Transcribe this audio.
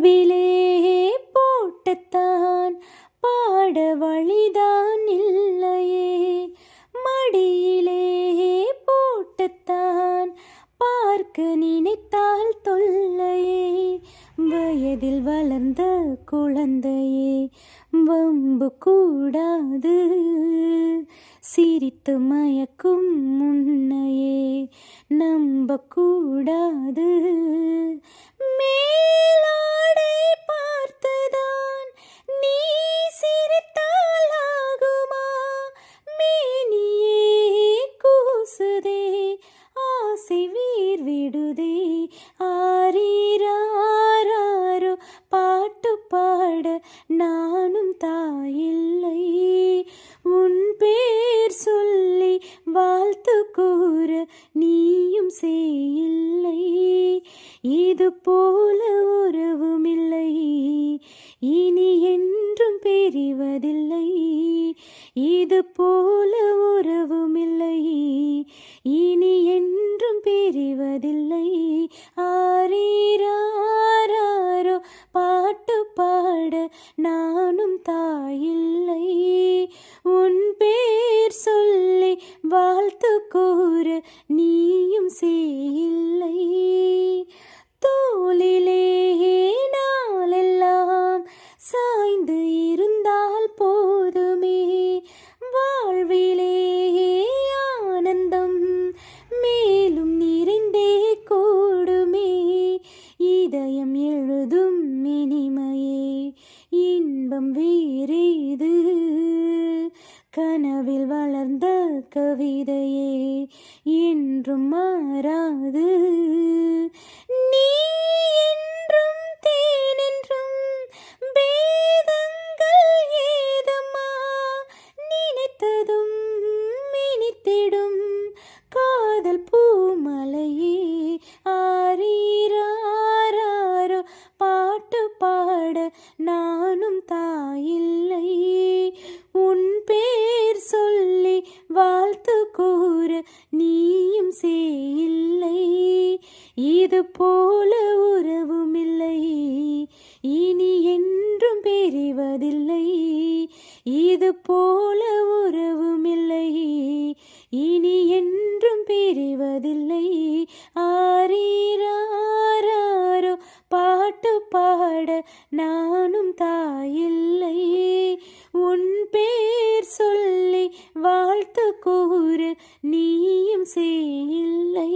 மார்பிலே போட்டத்தான் பாட வழிதான் இல்லையே, மடியிலே போட்டத்தான் பார்க்க நினைத்தால் தொல்லையே. வயதில் வளர்ந்த குழந்தையே வம்பு கூடாது, சிரித்து மயக்கும் முன்னையே நம்பக்கூடாது. மேலாடை பார்த்துதான் நீ சிரித்தால் ஆகுமா, மேனியே கூசுதே ஆசை வீர் விடுதே. ஆரீராரோ பாட்டு பாட நானும் தாயில்லை, உன் பேர் சொல்லி வாழ்த்து கூற நீயும் செய்யில்லை. இது போல உறவுமில்லை, இனி என்றும் பிரிவதில்லை. இது போல உறவுமில்லை, இனி என்றும் பிரிவதில்லை. ஆரீராரோ பாட்டு பாட நானும் தாயில்லை, உன் பேர் சொல்லி வாழ்த்து கூற நீயும் செய்யில்லை. தோளிலே நாளெல்லாம் சாய்ந்து இருந்தால் போதுமே, வாழ்விலே ஆனந்தம் மேலும் நிறைந்தே கூடுமே. இதயம் எழுதும் இனிமையே இன்பம் வேறேது, கனவில் வளர்ந்த கவிதையே என்றும் மாறாது. நீ என்றும் தேனென்றும் பேதங்கள் ஏதம்மா, நினைத்ததும் இனித்திடும் காதல் பூமலையே. ஆரீராரோ பாட்டு பாட நானும் தாயில்லை, உன் பேர் சொல்லி வாழ்த்து கூற நீயும் செய்யில்லை. இது போல உறவுமில்லை, இனி என்றும் பிரிவதில்லை. இது போல உறவுமில்லை, இனி என்றும் பிரிவதில்லை. ஆரீராரோ பாட்டு பாட நானும் தாயில்லை, உன் பேர் சொல்லி வாழ்த்து கூற நீயும் செய்யில்லை.